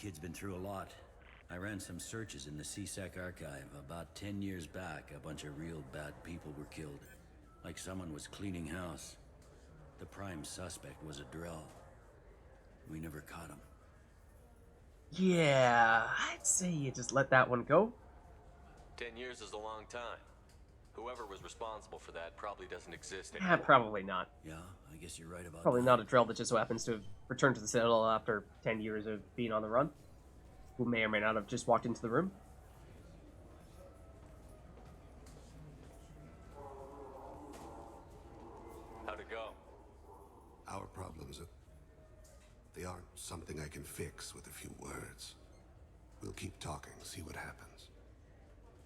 kid's been through a lot. I ran some searches in the CSEC archive. About 10 years back, a bunch of real bad people were killed. Like someone was cleaning house. The prime suspect was a Drell. We never caught him. Yeah, I'd say you just let that one go. 10 years is a long time. Whoever was responsible for that probably doesn't exist Yeah, anymore. probably not. Yeah, I guess you're right about Probably that. not a Drell that just so happens to have returned to the Citadel after 10 years of being on the run. Who may or may not have just walked into the room. How'd it go? Our problems they aren't something I can fix with a few words. We'll keep talking, see what happens.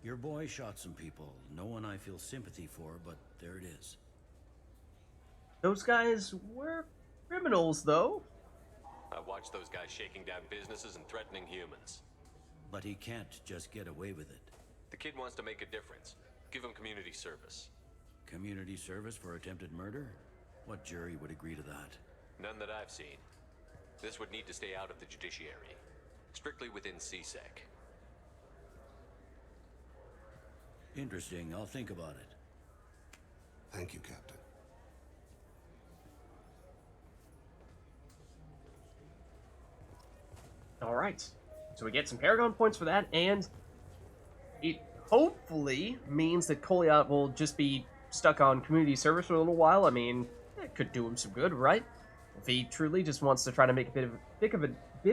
Your boy shot some people. No one I feel sympathy for, but there it is. Those guys were criminals, though. I watched those guys shaking down businesses and threatening humans. But he can't just get away with it. The kid wants to make a difference. Give him community service. Community service for attempted murder? What jury would agree to that? None that I've seen. This would need to stay out of the judiciary. Strictly within CSEC. Interesting. I'll think about it. Thank you, Captain. Alright. So we get some Paragon points for that, and it hopefully means that Koliot will just be stuck on community service for a little while. I mean, it could do him some good, right? If he truly just wants to try to make a bit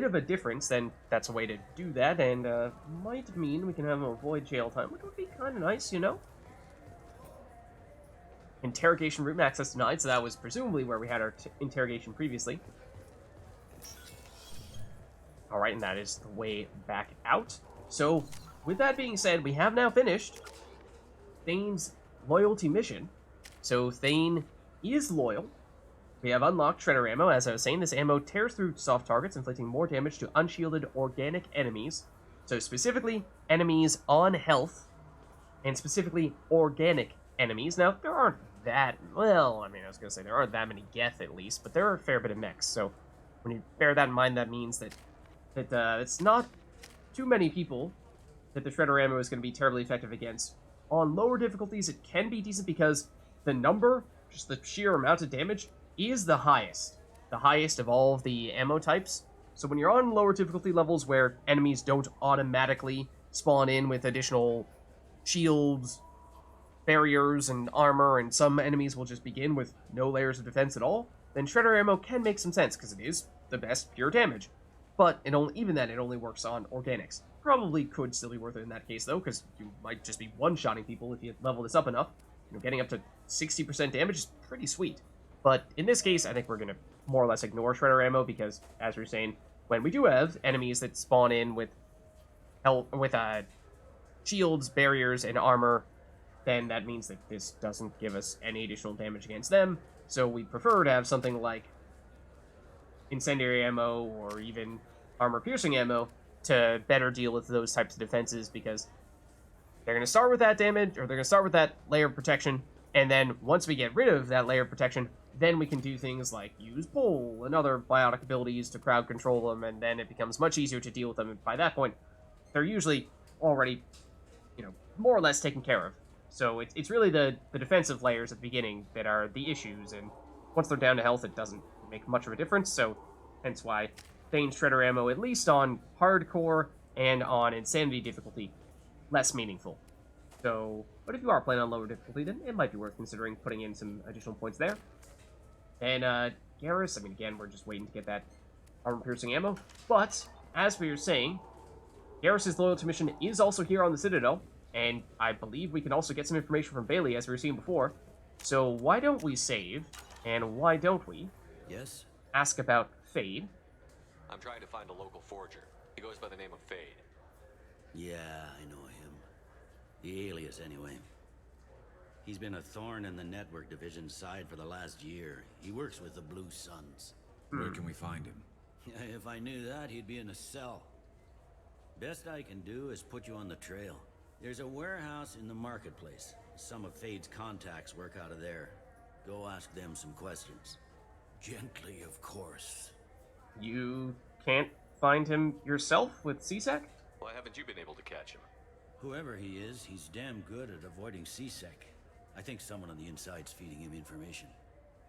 of a difference, then that's a way to do that, and might mean we can have him avoid jail time, which would be kind of nice, you know? Interrogation room access denied, so that was presumably where we had our interrogation previously. Alright, and that is the way back out. So, with that being said, we have now finished Thane's loyalty mission. So, Thane is loyal. We have unlocked Shredder ammo. As I was saying, this ammo tears through soft targets, inflicting more damage to unshielded organic enemies. So, specifically, enemies on health, and specifically, organic enemies. Now, there aren't that, well, I mean, I was going to say there aren't that many Geth, at least, but there are a fair bit of mechs. So, when you bear that in mind, that means that it's not too many people that the Shredder ammo is going to be terribly effective against. On lower difficulties, it can be decent because the number, just the sheer amount of damage, is the highest. The highest of all of the ammo types. So when you're on lower difficulty levels where enemies don't automatically spawn in with additional shields, barriers, and armor, and some enemies will just begin with no layers of defense at all, then Shredder ammo can make some sense because it is the best pure damage. But even then, it only works on organics. Probably could still be worth it in that case, though, because you might just be one-shotting people if you level this up enough. You know, getting up to 60% damage is pretty sweet. But in this case, I think we're going to more or less ignore Shredder ammo, because, as we were saying, when we do have enemies that spawn in with shields, barriers, and armor, then that means that this doesn't give us any additional damage against them. So we prefer to have something like incendiary ammo or even armor-piercing ammo to better deal with those types of defenses, because they're going to start with that damage, or they're going to start with that layer of protection, and then once we get rid of that layer of protection, then we can do things like use Bull and other biotic abilities to crowd control them, and then it becomes much easier to deal with them, and by that point, they're usually already, you know, more or less taken care of. So it's really the defensive layers at the beginning that are the issues, and once they're down to health, it doesn't make much of a difference, so hence why Thane's Shredder ammo, at least on hardcore and on insanity difficulty, less meaningful. So, but if you are playing on lower difficulty, then it might be worth considering putting in some additional points there. And Garrus, I mean, again, we're just waiting to get that armor-piercing ammo, but as we were saying, Garrus' loyalty mission is also here on the Citadel, and I believe we can also get some information from Bailey, as we were seeing before. So why don't we save, and why don't we Yes? ask about Fade? I'm trying to find a local forger. He goes by the name of Fade. Yeah, I know him. The alias, anyway. He's been a thorn in the network division's side for the last year. He works with the Blue Suns. Where can we find him? If I knew that, he'd be in a cell. Best I can do is put you on the trail. There's a warehouse in the marketplace. Some of Fade's contacts work out of there. Go ask them some questions. Gently, of course. You can't find him yourself with CSEC? Why haven't you been able to catch him? Whoever he is, he's damn good at avoiding CSEC. I think someone on the inside's feeding him information.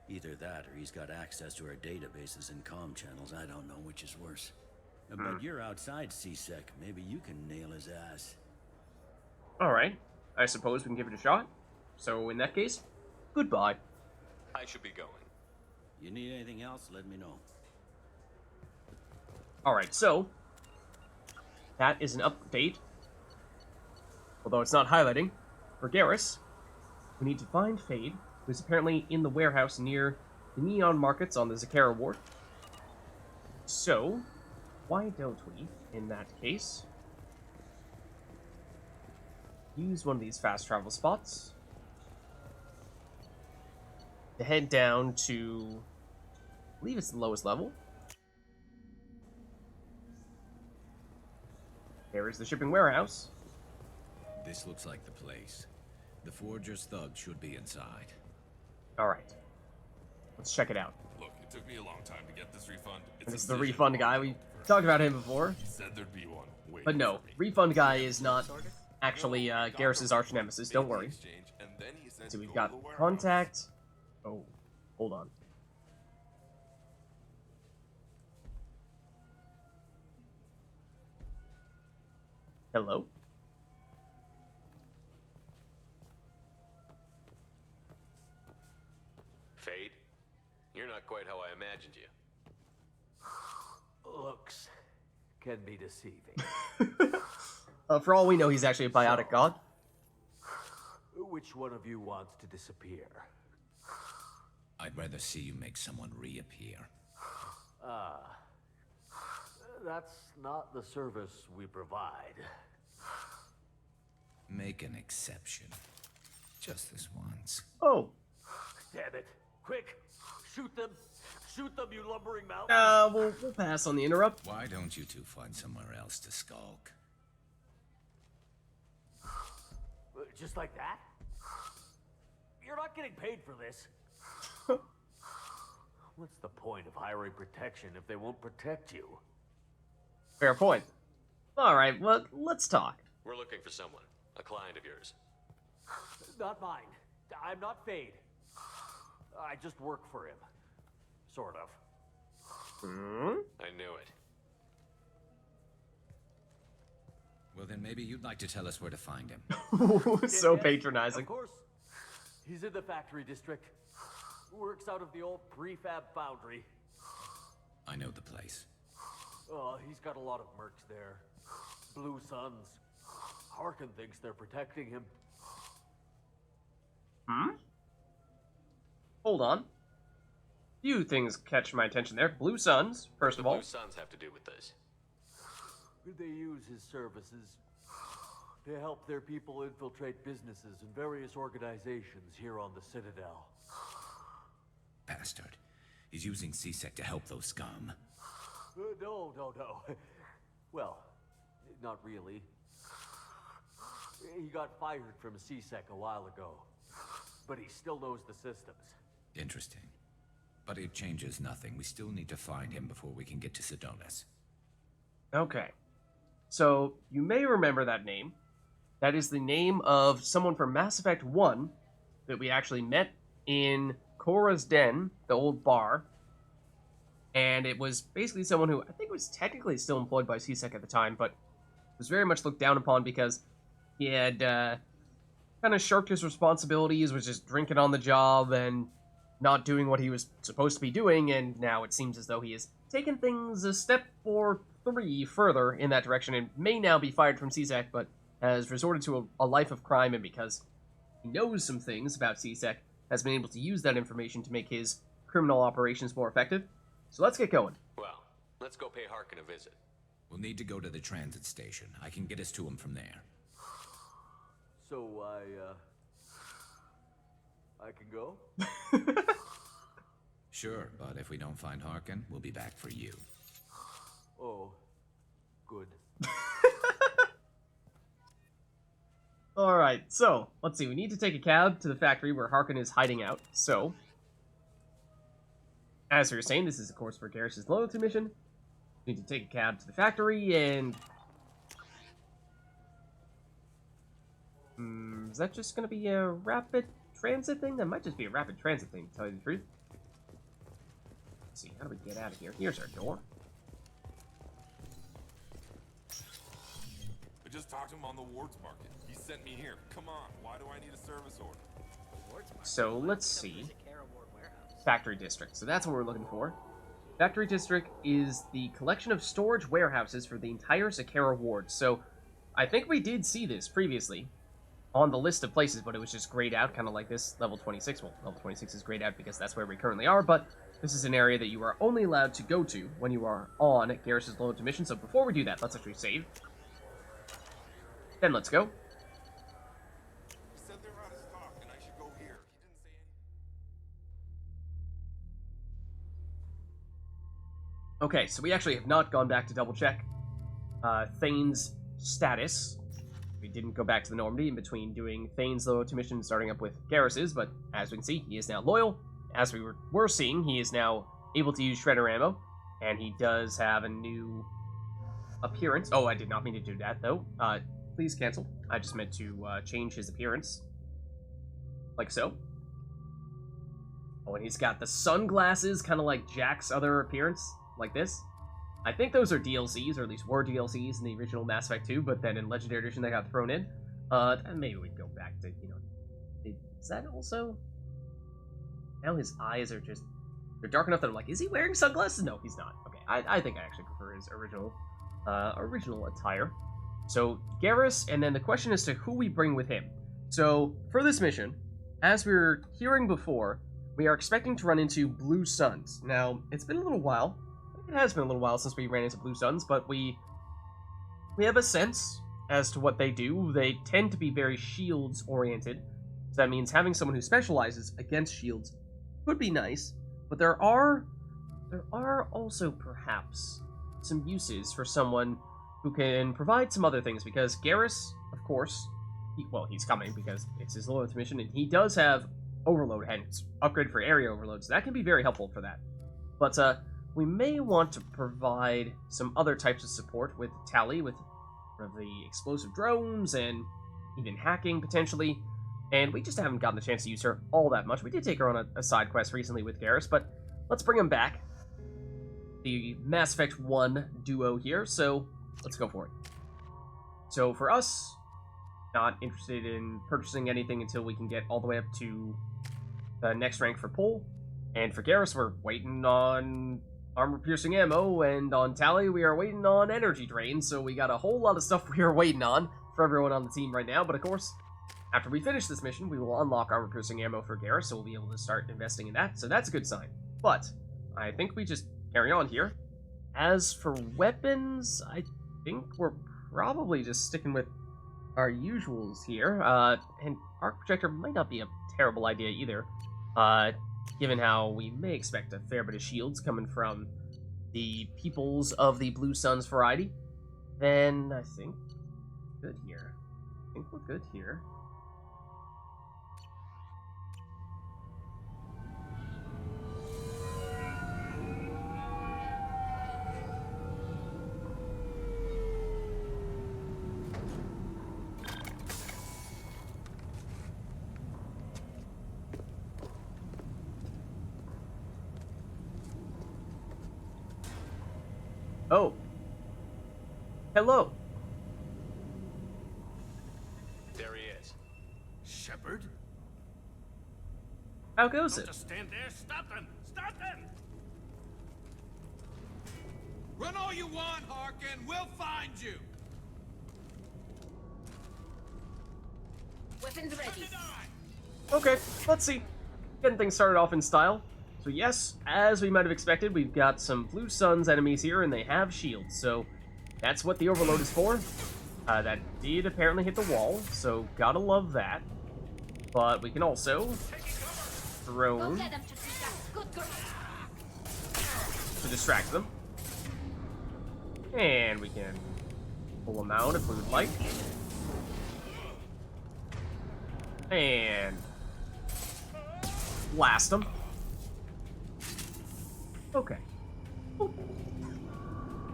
Either that, or he's got access to our databases and comm channels. I don't know which is worse. But you're outside CSEC. Maybe you can nail his ass. Alright, I suppose we can give it a shot. So in that case, goodbye. I should be going. You need anything else, let me know. Alright, so that is an update. Although it's not highlighting. For Garrus, we need to find Fade, who's apparently in the warehouse near the neon markets on the Zakara ward. So, why don't we, in that case, use one of these fast travel spots to head down to, I believe it's the lowest level. There is the shipping warehouse. This looks like the place. The Forger's thugs should be inside. Alright. Let's check it out. Look, it took me a long time to get this refund. This is the refund guy. We talked about him before. He said there'd be one. Wait, But no, refund guy is not actually Garrus's arch nemesis. Don't worry. So we've got contact. Oh, hold on. Hello? Fade? You're not quite how I imagined you. Looks can be deceiving. For all we know, he's actually a biotic god. Which one of you wants to disappear? I'd rather see you make someone reappear. That's not the service we provide. Make an exception. Just this once. Oh. Damn it. Quick! Shoot them! Shoot them, you lumbering mouth! We'll pass on the interrupt. Why don't you two find somewhere else to skulk? Just like that? You're not getting paid for this. What's the point of hiring protection if they won't protect you? Fair point. Alright, well, let's talk. We're looking for someone. A client of yours. Not mine. I'm not Fade. I just work for him. Sort of. I knew it. Well, then maybe you'd like to tell us where to find him. So Yes, patronizing. Of course. He's in the factory district. Works out of the old prefab foundry. I know the place. Oh, he's got a lot of mercs there. Blue Suns. Harkin thinks they're protecting him. Hold on. Few things catch my attention there. Blue Suns, first of all. Blue Suns have to do with this. They use his services to help their people infiltrate businesses and various organizations here on the Citadel. Bastard. He's using CSEC to help those scum. No. Well, not really. He got fired from CSEC a while ago, but he still knows the systems. Interesting. But it changes nothing. We still need to find him before we can get to Sedonis. Okay. So, you may remember that name. That is the name of someone from Mass Effect 1 that we actually met in Cora's Den, the old bar. And it was basically someone who I think was technically still employed by CSEC at the time, but was very much looked down upon because he had kind of shirked his responsibilities, was just drinking on the job and not doing what he was supposed to be doing, and now it seems as though he has taken things a step or three further in that direction and may now be fired from CSEC, but has resorted to a life of crime, and because he knows some things about CSEC, has been able to use that information to make his criminal operations more effective. So let's get going. Well, let's go pay Harkin a visit. We'll need to go to the transit station. I can get us to him from there. So I can go? Sure, but if we don't find Harkin, we'll be back for you. Oh, good. Alright, so, let's see. We need to take a cab to the factory where Harkin is hiding out. So, as we were saying, this is, of course, for Garrus's loyalty mission. Need to take a cab to the factory and... is that just going to be a rapid transit thing? That might just be a rapid transit thing, to tell you the truth. Let's see, how do we get out of here? Here's our door. I just talked to him on the Wards Market. He sent me here. Come on, why do I need a service order? So, let's see. Factory District. So that's what we're looking for. Factory District is the collection of storage warehouses for the entire Zakera ward. So, I think we did see this previously on the list of places, but it was just grayed out, kind of like this level 26. Well, level 26 is grayed out because that's where we currently are, but this is an area that you are only allowed to go to when you are on Garrus'S loyalty mission. So before we do that, let's actually save. Then let's go. He said they're out of stock and I should go here. He didn't say anything. Okay, so we actually have not gone back to double check Thane's status. We didn't go back to the Normandy in between doing Thane's loyalty mission and starting up with Garrus'S, but as we can see, he is now loyal. As we were seeing, he is now able to use Shredder ammo, and he does have a new appearance. Oh, I did not mean to do that, though. Please cancel. I just meant to change his appearance. Like so. Oh, and he's got the sunglasses, kind of like Jack's other appearance, like this. I think those are DLCs, or at least were DLCs in the original Mass Effect 2, but then in Legendary Edition they got thrown in. Maybe we'd go back to, you know... Is that also... Now his eyes are just... They're dark enough that I'm like, is he wearing sunglasses? No, he's not. Okay, I think I actually prefer his original attire. So, Garrus, and then the question is to who we bring with him. So, for this mission, as we were hearing before, we are expecting to run into Blue Suns. Now, it's been a little while. It has been a little while since we ran into Blue Suns, but we have a sense as to what they do. They tend to be very shields-oriented. So that means having someone who specializes against shields could be nice, but there are also perhaps some uses for someone who can provide some other things, because Garrus, of course, he's coming because it's his loyalty mission, and he does have overload, and it's upgrade for area overload, so that can be very helpful for that. But we may want to provide some other types of support with Tali, with the explosive drones, and even hacking, potentially. And we just haven't gotten the chance to use her all that much. We did take her on a side quest recently with Garrus, but let's bring him back. The Mass Effect 1 duo here, so let's go for it. So for us, not interested in purchasing anything until we can get all the way up to the next rank for pull. And for Garrus, we're waiting on armor-piercing ammo, and on Tali, we are waiting on energy drain, so we got a whole lot of stuff we are waiting on for everyone on the team right now, but of course, after we finish this mission, we will unlock armor-piercing ammo for Garrus, so we'll be able to start investing in that, so that's a good sign. But I think we just carry on here. As for weapons, I think we're probably just sticking with our usuals here, and arc projector might not be a terrible idea either, given how we may expect a fair bit of shields coming from the peoples of the Blue Suns variety. Then I think good here. I think we're good here. Oh. Hello. There he is. Shepard? How goes Don't it? just stand there. Stop them! Stop them! Run all you want, Harkin. We'll find you. Weapons ready. Okay, let's see. Getting things started off in style. So yes, as we might have expected, we've got some Blue Suns enemies here, and they have shields, so that's what the overload is for. That did apparently hit the wall, so gotta love that. But we can also drone to distract them. And we can pull them out if we would like. And blast them. Okay.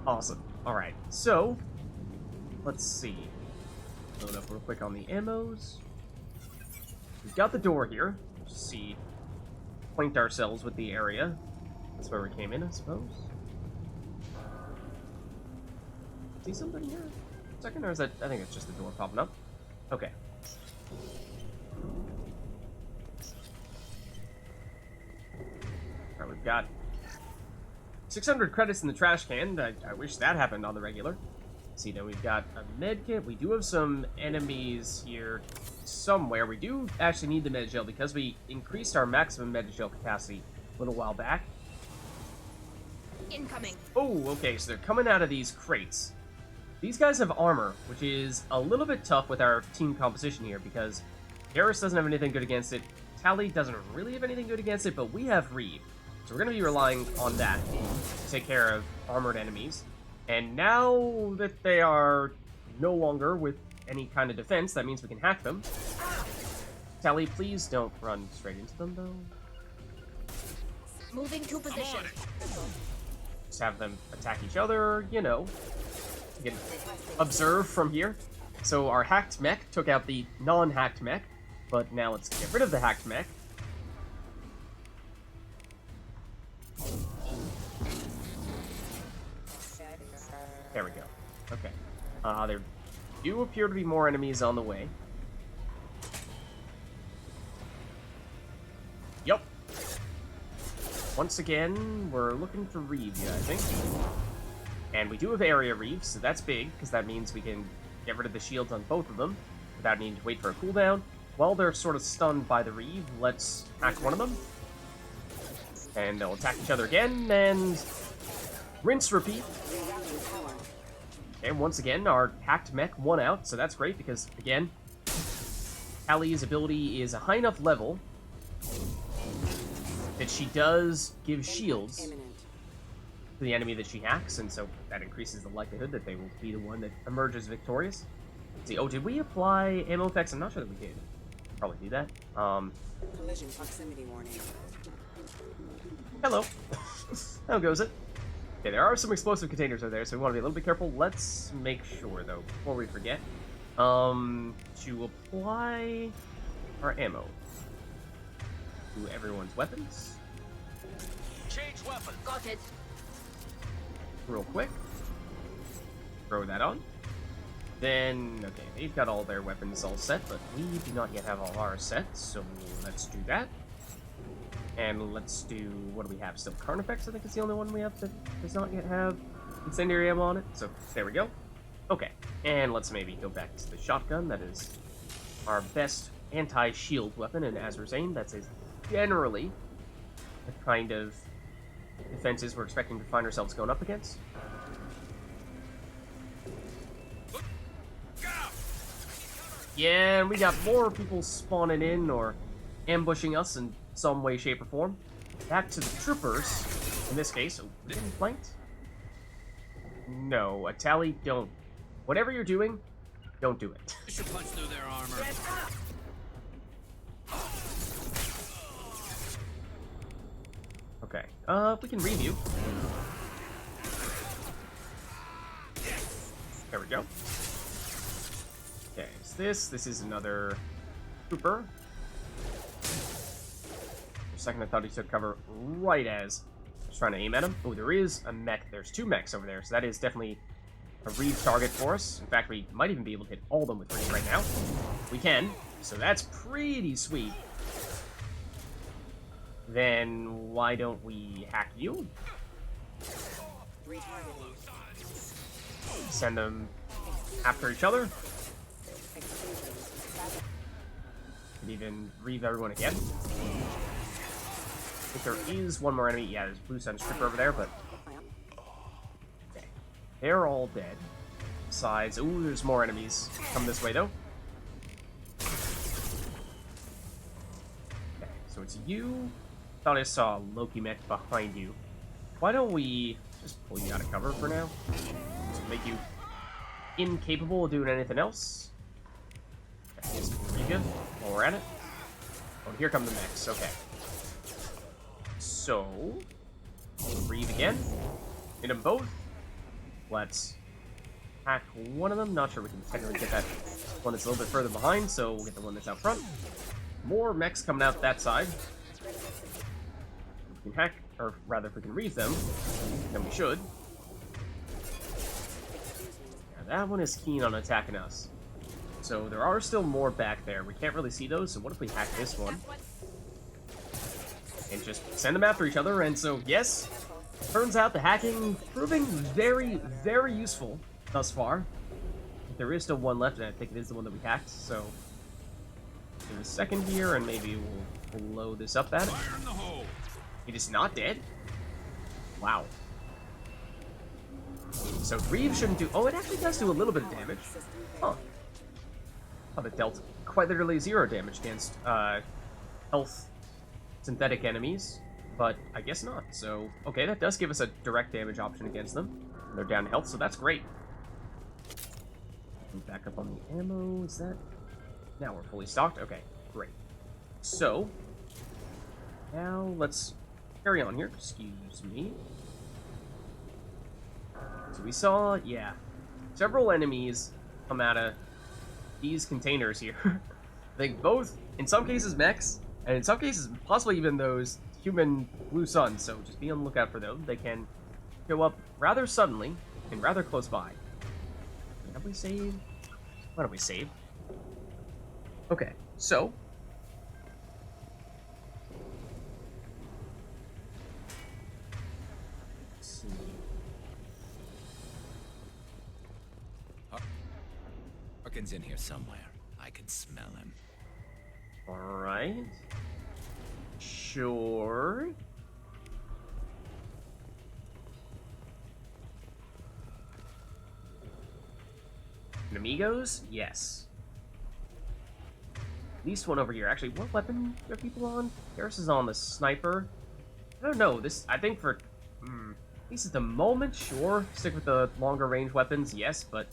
Awesome. Alright, so let's see. Load up real quick on the ammos. We've got the door here. Just see, point ourselves with the area. That's where we came in, I suppose. See something here? Second, or is that? I think it's just the door popping up. Okay. Alright, we've got 600 credits in the trash can. I wish that happened on the regular. Let's see, then we've got a med kit. We do have some enemies here somewhere. We do actually need the med gel because we increased our maximum med gel capacity a little while back. Incoming. Oh, okay, so they're coming out of these crates. These guys have armor, which is a little bit tough with our team composition here because Garrus doesn't have anything good against it. Tally doesn't really have anything good against it, but we have Reeve. So we're going to be relying on that to take care of armored enemies. And now that they are no longer with any kind of defense, that means we can hack them. Tally, please don't run straight into them, though. Moving to position. Just have them attack each other, you know. You can observe from here. So our hacked mech took out the non-hacked mech, but now let's get rid of the hacked mech. There we go. Okay. There do appear to be more enemies on the way. Yup. Once again, we're looking for Reeve, I think. And we do have area Reeves, so that's big, because that means we can get rid of the shields on both of them without needing to wait for a cooldown. While they're sort of stunned by the Reeve, let's hack one of them. And they'll attack each other again, and rinse, repeat. And once again, our hacked mech won out, so that's great, because, again, Allie's ability is a high enough level that she does give shields to the enemy that she hacks, and so that increases the likelihood that they will be the one that emerges victorious. Let's see, oh, did we apply ammo effects? I'm not sure that we did. Probably do that. Collision proximity warning. Hello. How goes it? Okay, there are some explosive containers over there, so we want to be a little bit careful. Let's make sure, though, before we forget, to apply our ammo to everyone's weapons. Change weapon. Got it. Real quick. Throw that on. Then, okay, they've got all their weapons all set, but we do not yet have all ours set, so let's do that. And let's do, what do we have still? Carnifex, I think is the only one we have that does not yet have incendiary ammo on it, so there we go. Okay, and let's maybe go back to the shotgun. That is our best anti-shield weapon, and as we're saying, that's generally the kind of defenses we're expecting to find ourselves going up against. Yeah, and we got more people spawning in or ambushing us in some way, shape, or form. Back to the troopers. In this case, oh, we getting flanked? No, a Tally, don't. Whatever you're doing, don't do it. You should punch through their armor. Okay, we can review. There we go. Okay, it's this. This is another trooper. For a second, I thought he took cover right as I was trying to aim at him. Oh, there is a mech. There's two mechs over there, so that is definitely a Reeve target for us. In fact, we might even be able to hit all of them with Reeve right now. We can, so that's pretty sweet. Then why don't we hack you? Send them after each other. Could even Reeve everyone again. I think there is one more enemy. Yeah, there's Blue Sun Stripper over there, but okay. They're all dead. Besides, ooh, there's more enemies. Come this way though. Okay, so it's you. Thought I saw a Loki mech behind you. Why don't we just pull you out of cover for now? To make you incapable of doing anything else. Okay, this is pretty good while we're at it. Oh, here come the mechs. Okay. So, Reeve again. Hit them both. Let's hack one of them. Not sure we can technically get that one that's a little bit further behind, so we'll get the one that's out front. More mechs coming out that side. We can hack, or rather, if we can read them, then we should. Now that one is keen on attacking us. So there are still more back there. We can't really see those, so what if we hack this one? And just send them after each other, and so, yes, turns out the hacking proving very, very useful thus far. There is still one left, and I think it is the one that we hacked, so give it a second here, and maybe we'll blow this up at it. It is not dead? Wow. So Reeve shouldn't do... Oh, it actually does do a little bit of damage. Huh. Oh, it dealt quite literally 0 damage against health synthetic enemies, but I guess not. So, okay, that does give us a direct damage option against them. They're down to health, so that's great. Back up on the ammo, is that... Now we're fully stocked? Okay, great. So, now let's carry on here. Excuse me. So we saw, yeah, several enemies come out of these containers here. I think both, in some cases, mechs, and in some cases, possibly even those human blue suns, so just be on the lookout for them. They can show up rather suddenly and rather close by. Have we saved? Why don't we save? Okay, so... Let's see. Harkin's in here somewhere. I can smell him. Alright. Sure. Amigos? Yes. At least one over here. Actually, what weapon are people on? Garrus is on the sniper. I don't know. This, I think for... at least at the moment, sure. Stick with the longer range weapons, yes, but...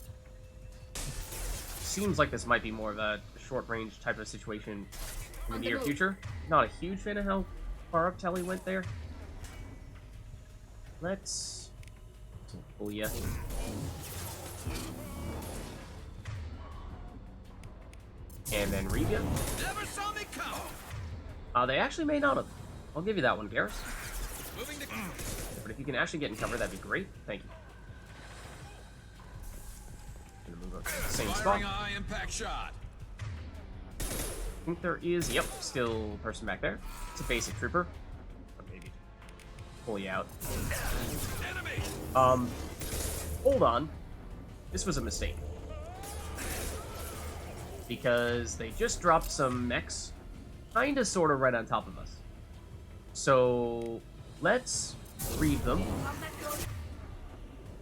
Seems like this might be more of a short range type of situation in the near future. Not a huge fan of how far up Telly went there. Let's pull ya. And then read ya. Never saw me come. They actually may not have. I'll give you that one, Garrus. But if you can actually get in cover, that'd be great. Thank you. Gonna move up to the same spot. Eye impact shot. I think there is, yep, still a person back there. It's a basic trooper. Or maybe pull you out. Enemy. Hold on. This was a mistake. Because they just dropped some mechs, kinda sorta right on top of us. So let's read them.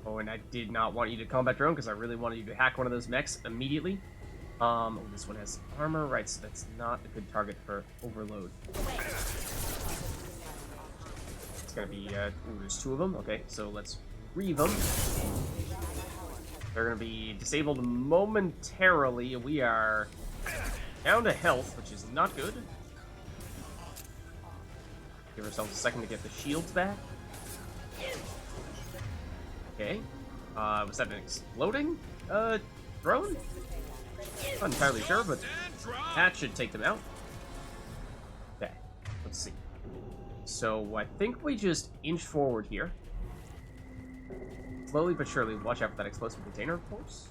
Oh, and I did not want you to combat drone because I really wanted you to hack one of those mechs immediately. Oh, this one has armor, right, so that's not a good target for overload. It's gonna be, ooh, there's 2 of them. Okay, so let's read them. They're gonna be disabled momentarily. We are down to health, which is not good. Give ourselves a second to get the shields back. Okay. Was that an exploding drone? Not entirely sure, but that should take them out. Okay, let's see. So I think we just inch forward here. Slowly but surely, watch out for that explosive container, of course.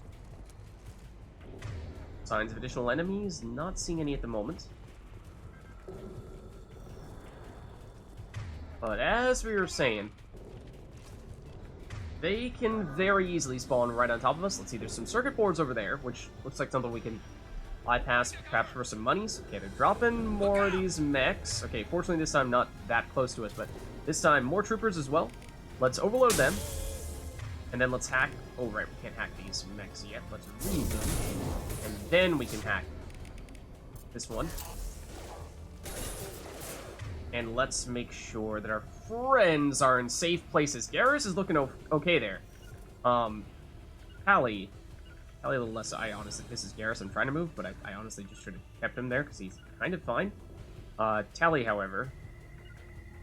Signs of additional enemies, not seeing any at the moment. But as we were saying, they can very easily spawn right on top of us. Let's see, there's some circuit boards over there, which looks like something we can bypass, perhaps for some monies. Okay, they're dropping more of these mechs. Okay, fortunately this time not that close to us, but this time more troopers as well. Let's overload them. And then let's hack... Oh, right, we can't hack these mechs yet. Let's read them. And then we can hack this one. And let's make sure that our friends are in safe places. Garrus is looking okay there. Tally a little less. I honestly... This is Garrus I'm trying to move, but I honestly just should have kept him there because he's kind of fine. Tally, however,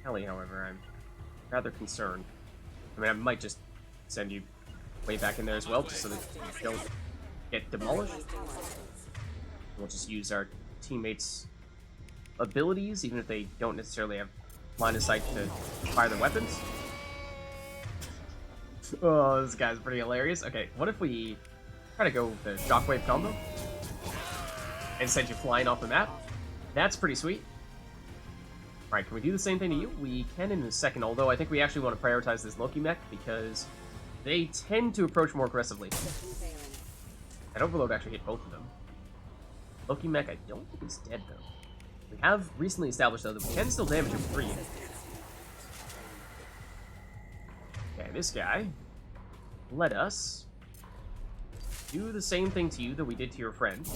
I'm rather concerned. I mean, I might just send you way back in there as well, just so that we don't get demolished. We'll just use our teammates' abilities, even if they don't necessarily have line of sight to fire their weapons. Oh, this guy's pretty hilarious. Okay, what if we try to go with the shockwave combo and send you flying off the map? That's pretty sweet. Alright, can we do the same thing to you? We can in a second, although I think we actually want to prioritize this Loki mech because they tend to approach more aggressively. That Overload actually hit both of them. Loki mech, I don't think is dead though. We have recently established though that we can still damage him free. Okay, this guy, let us do the same thing to you that we did to your friend.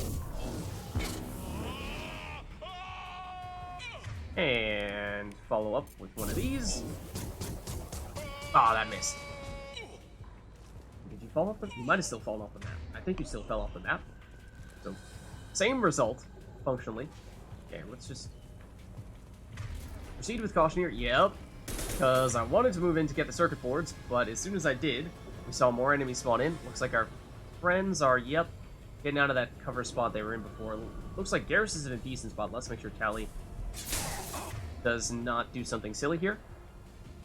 And follow up with one of these. Ah, that missed. Did you fall off the... You might have still fallen off the map. I think you still fell off the map. So, same result, functionally. Okay, let's just... proceed with caution here. Yep. Because I wanted to move in to get the circuit boards, but as soon as I did, we saw more enemies spawn in. Looks like our friends are, yep, getting out of that cover spot they were in before. Looks like Garrus is in a decent spot. Let's make sure Tally does not do something silly here.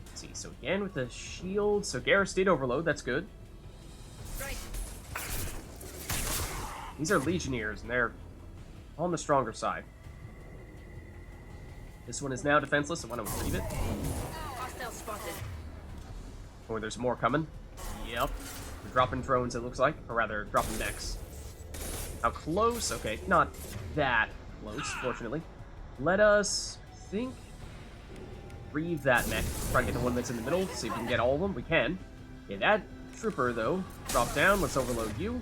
Let's see, so again with the shield. So Garrus did overload, that's good. These are Legionnaires, and they're on the stronger side. This one is now defenseless, so why don't we leave it? Hostile spotted. Or there's more coming. Yep. We're dropping drones, it looks like. Or rather, dropping mechs. How close? Okay, not that close, fortunately. Let us, I think, reeve that mech. Try to get the one that's in the middle, see if we can get all of them. We can. Okay, that trooper, though, drop down. Let's overload you.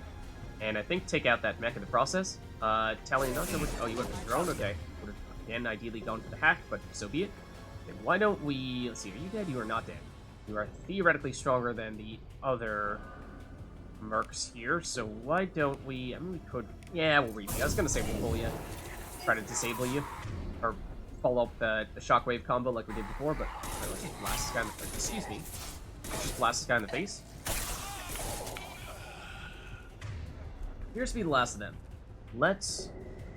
And I think take out that mech in the process. Tally, not sure which... Oh, you went for the drone? Okay. Would have, again, ideally gone for the hack, but so be it. Okay, why don't we... Let's see, are you dead? You are not dead. You are theoretically stronger than the other mercs here, so why don't we... I mean, we could... Yeah, we'll reeve you. I was going to say we'll pull you. Try to disable you. Or follow up the shockwave combo like we did before, but... Let's just blast this guy in the face. Excuse me. Just blast this guy in the face. Here's to be the last of them. Let's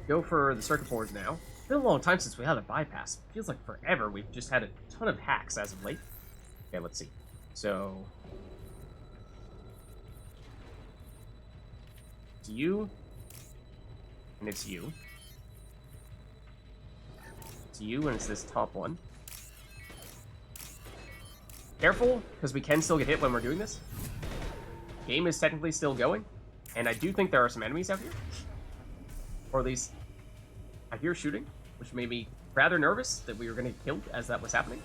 go for the circuit boards now. It's been a long time since we had a bypass. It feels like forever. We've just had a ton of hacks as of late. Okay, let's see. So... it's you. And it's you. It's you, and it's this top one. Careful, because we can still get hit when we're doing this. Game is technically still going. And I do think there are some enemies out here. Or at least, I hear shooting, which made me rather nervous that we were going to get killed as that was happening.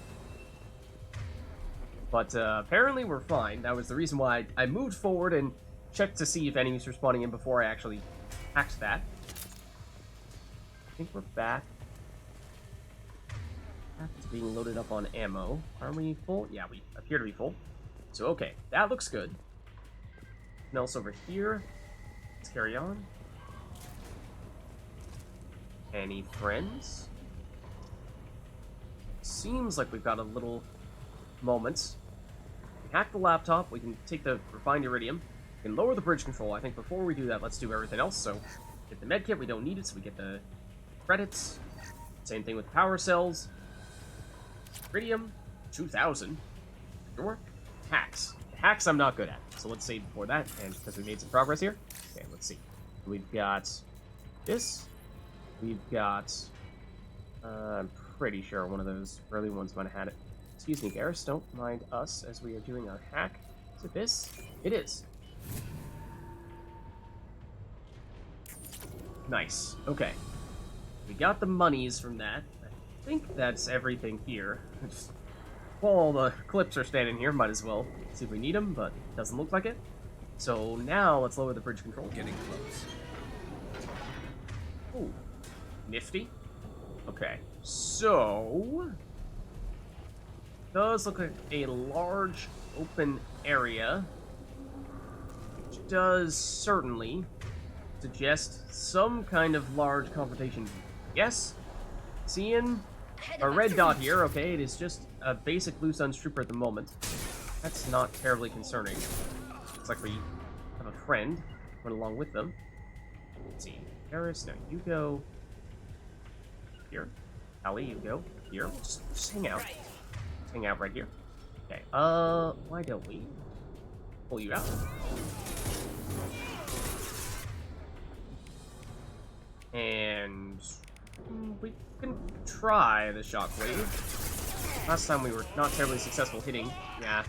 But apparently we're fine. That was the reason why I moved forward and checked to see if enemies were spawning in before I actually hacked that. I think we're back. It's being loaded up on ammo. Are we full? Yeah, we appear to be full. So, okay, that looks good. And else over here. Let's carry on. Any friends? Seems like we've got a little moment. We hack the laptop. We can take the refined iridium. We can lower the bridge control. I think before we do that, let's do everything else. So, get the medkit. We don't need it, so we get the credits. Same thing with power cells. Iridium, 2,000. Sure. Hacks. Hacks I'm not good at, so let's save before that, and because we made some progress here. Okay, let's see. We've got this. We've got... I'm pretty sure one of those early ones might have had it. Excuse me, Garrus, don't mind us as we are doing our hack. Is it this? It is. Nice. Okay. We got the monies from that. I think that's everything here. Just while all the clips are standing here, might as well see if we need them, but it doesn't look like it. So now let's lower the bridge control. Getting close. Ooh. Nifty. Okay. So... does look like a large open area, which does certainly suggest some kind of large confrontation. Yes? Seeing a red dot here. Okay, it is just a basic loose-ends trooper at the moment. That's not terribly concerning. Looks like we have a friend run along with them. Let's see. Garrus, no, you go here. Ali, you go here. Just hang out. Just hang out right here. Okay, why don't we pull you out? And we can try the shockwave. Last time we were not terribly successful hitting. Yeah.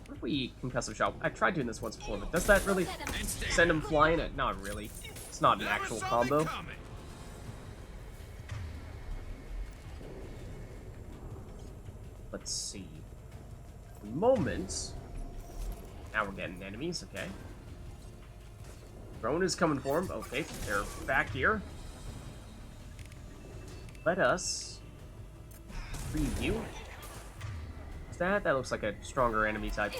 What if we concussive shot? I tried doing this once before, but does that really send him flying? Not really. It's not an actual combo. Let's see. Moments. Now we're getting enemies, okay. Drone is coming for him. Okay, they're back here. Let us preview. What's that? That looks like a stronger enemy type.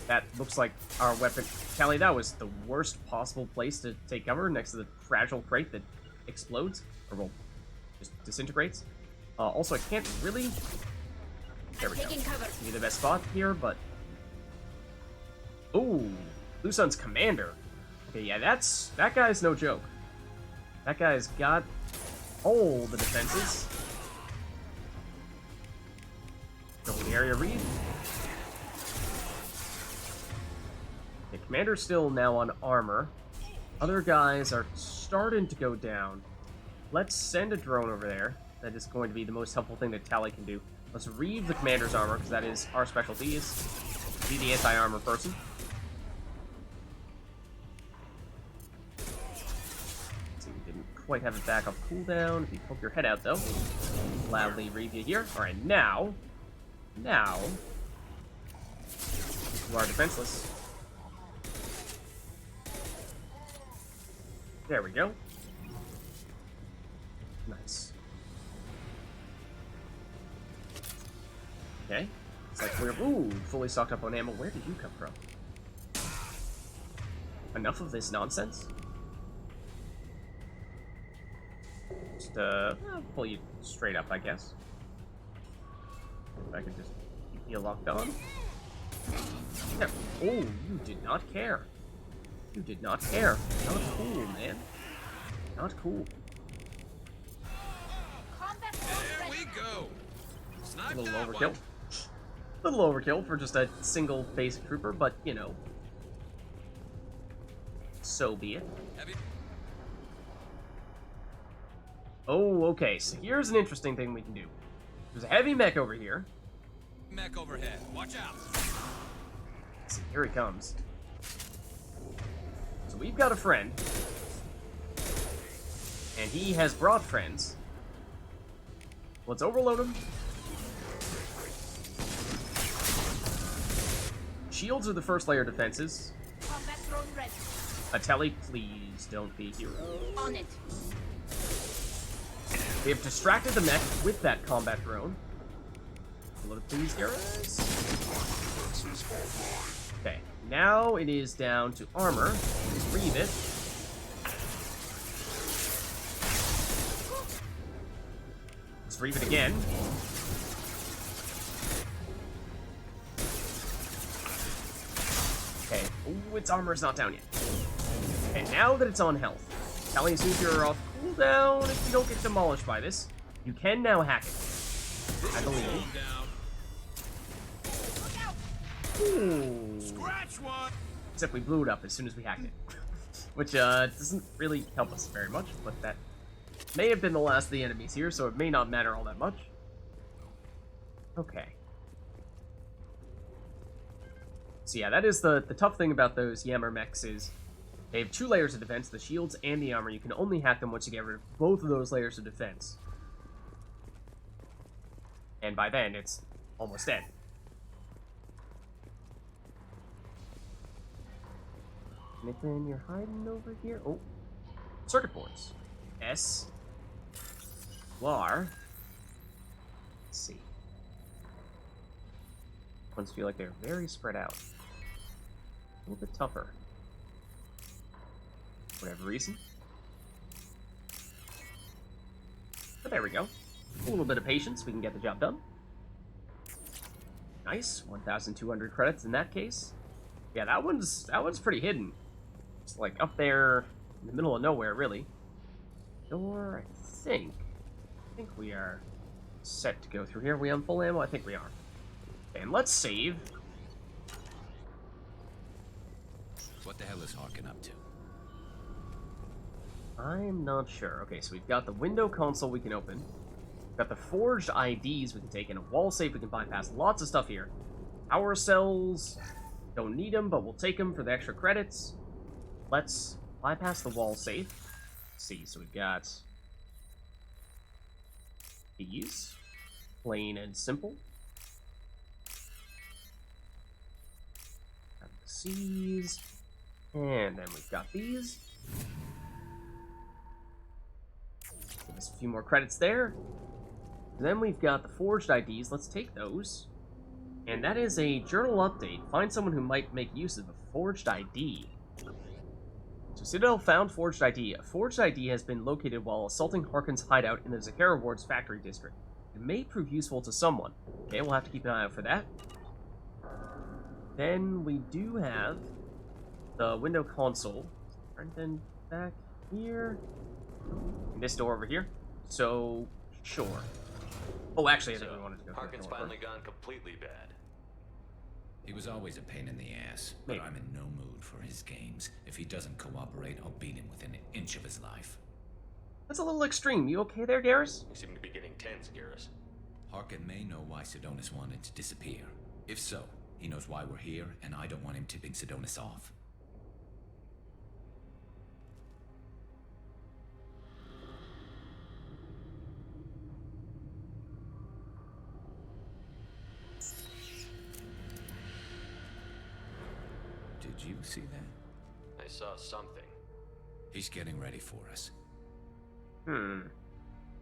That looks like our weapon. Callie, that was the worst possible place to take cover, next to the fragile crate that explodes. Or, well, just disintegrates. Also, I can't really... There we go. Be the best spot here, but... Ooh, Lusun's Commander. Okay, yeah, that guy's no joke. That guy's got all the defenses. Go for the area read. The Commander's still now on armor. Other guys are starting to go down. Let's send a drone over there. That is going to be the most helpful thing that Tally can do. Let's reeve the Commander's armor, because that is our specialty, is be the anti-armor person. Let's see, we didn't quite have a backup cooldown. If you poke your head out, though, loudly reeve you here. Alright, now, you are defenseless. There we go. Nice. Okay. It's like we're fully stocked up on ammo. Where did you come from? Enough of this nonsense. Just I'll pull you straight up, I guess. If I could just keep you locked on. Yeah. Oh, you did not care. You did not care. Not cool, man. Not cool. There we go. A little overkill. A little overkill for just a single basic trooper, but, you know. So be it. Oh, okay, so here's an interesting thing we can do. There's a heavy mech over here. Mech overhead. Watch out. Let's see, here he comes. So we've got a friend. And he has brought friends. Let's overload him. Shields are the first layer defenses. Ateli, please don't be hero. On it. We have distracted the mech with that combat drone. Load please, Garrus. Okay, now it is down to armor. Let's reeve it. Let's reeve it again. Okay, ooh, its armor is not down yet. Okay, now that it's on health, Callie, as soon as you're off cooldown, if you don't get demolished by this, you can now hack it. I believe. Ooh. Scratch one. Except we blew it up as soon as we hacked it. Which, doesn't really help us very much, but that may have been the last of the enemies here, so it may not matter all that much. Okay. So yeah, that is the tough thing about those Yammer mechs is they have 2 layers of defense, the shields and the armor. You can only hack them once you get rid of both of those layers of defense. And by then, it's almost dead. Anything you're hiding over here? Oh. Circuit boards. S. LAR. Let's see. Ones feel like they're very spread out. A little bit tougher. For whatever reason. But there we go. A little bit of patience, we can get the job done. Nice, 1,200 credits in that case. Yeah, that one's pretty hidden. It's like up there in the middle of nowhere, really. Door, I think we are set to go through here. Are we on full ammo? I think we are. And let's save. What the hell is Harkin up to? I'm not sure. Okay, so we've got the window console we can open. We've got the forged IDs we can take, and a wall safe we can bypass. Lots of stuff here. Power cells. Don't need them, but we'll take them for the extra credits. Let's bypass the wall safe. Let's see, so we've got these. Plain and simple. Got the C's. And then we've got these. Give us a few more credits there. And then we've got the forged IDs. Let's take those. And that is a journal update. Find someone who might make use of a forged ID. So Citadel found forged ID. A forged ID has been located while assaulting Harkin's hideout in the Zakara Ward's factory district. It may prove useful to someone. Okay, we'll have to keep an eye out for that. Then we do have the window console. And then back here. And this door over here. So, sure. Oh, actually, I think we wanted to go through Harkin's the door finally first. gone completely bad. He was always a pain in the ass, but Maybe. I'm in no mood for his games. If he doesn't cooperate, I'll beat him within an inch of his life. That's a little extreme. You okay there, Garrus? You seem to be getting tense, Garrus. Harkin may know why Sidonis wanted to disappear. If so, he knows why we're here, and I don't want him tipping Sidonis off. Did you see that? I saw something. He's getting ready for us.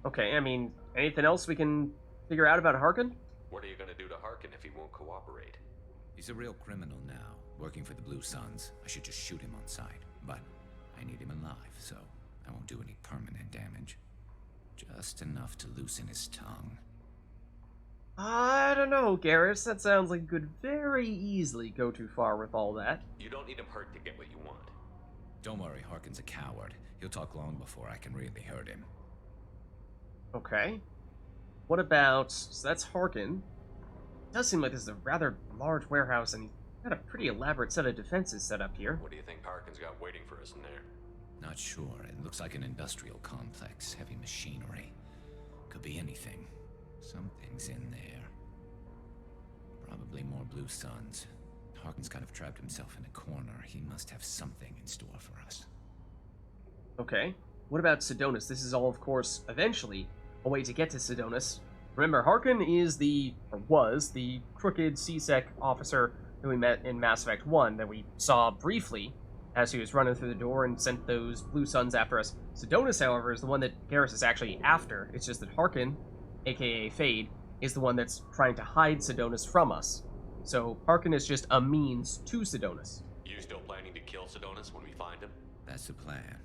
Okay, I mean, anything else we can figure out about Harkin? What are you going to do to Harkin if he won't cooperate? He's a real criminal now, working for the Blue Suns. I should just shoot him on sight, but I need him alive, so I won't do any permanent damage. Just enough to loosen his tongue. I don't know, Garrus. That sounds like you could very easily go too far with all that. You don't need him hurt to get what you want. Don't worry, Harkin's a coward. He'll talk long before I can really hurt him. Okay. What about... So that's Harkin. It does seem like this is a rather large warehouse, and he's got a pretty elaborate set of defenses set up here. What do you think Harkin's got waiting for us in there? Not sure. It looks like an industrial complex. Heavy machinery. Could be anything. Something's in there. Probably more Blue Suns. Harkin's kind of trapped himself in a corner. He must have something in store for us. Okay. What about Sidonis? This is all, of course, eventually a way to get to Sidonis. Remember, Harkin is was the crooked CSEC officer that we met in Mass Effect 1 that we saw briefly as he was running through the door and sent those Blue Suns after us. Sidonis, however, is the one that Garrus is actually after. It's just that Harkin, aka Fade, is the one that's trying to hide Sidonis from us. So Harkin is just a means to Sidonis. You still planning to kill Sidonis when we find him? That's the plan.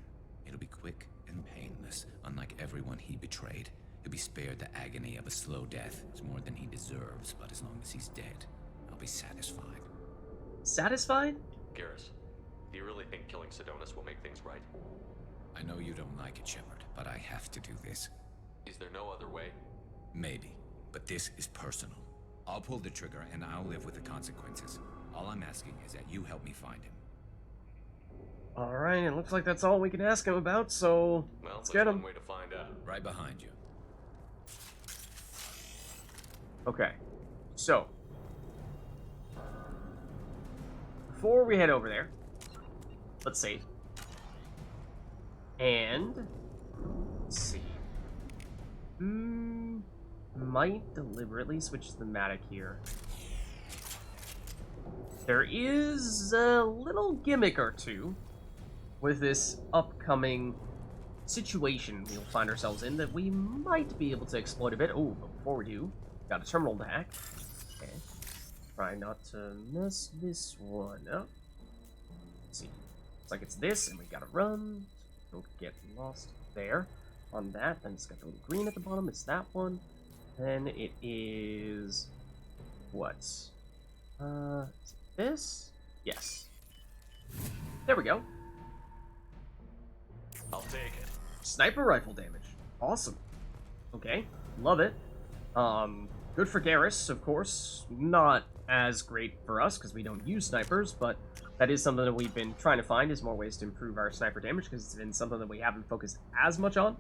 It'll be quick and painless, unlike everyone he betrayed. He'll be spared the agony of a slow death. It's more than he deserves, but as long as he's dead, I'll be satisfied. Satisfied? Garrus, do you really think killing Sidonis will make things right? I know you don't like it, Shepard, but I have to do this. Is there no other way? Maybe, but this is personal. I'll pull the trigger and I'll live with the consequences. All I'm asking is that you help me find him. Alright, it looks like that's all we can ask him about, so Well, let's there's get him. one way to find out. Right behind you. Okay, so before we head over there, let's see. And let's see. Might deliberately switch to thematic here. There is a little gimmick or two with this upcoming situation we'll find ourselves in that we might be able to exploit a bit. Oh, but before we do, got a terminal to hack. Okay. Try not to mess this one up. Let's see. Looks like it's this, and we gotta run. Don't get lost there on that. Then it's got the little green at the bottom. It's that one. Then it is... what? This? Yes. There we go. I'll take it. Sniper rifle damage. Awesome. Okay, love it. Good for Garrus, of course. Not as great for us, because we don't use snipers, but that is something that we've been trying to find, is more ways to improve our sniper damage, because it's been something that we haven't focused as much on.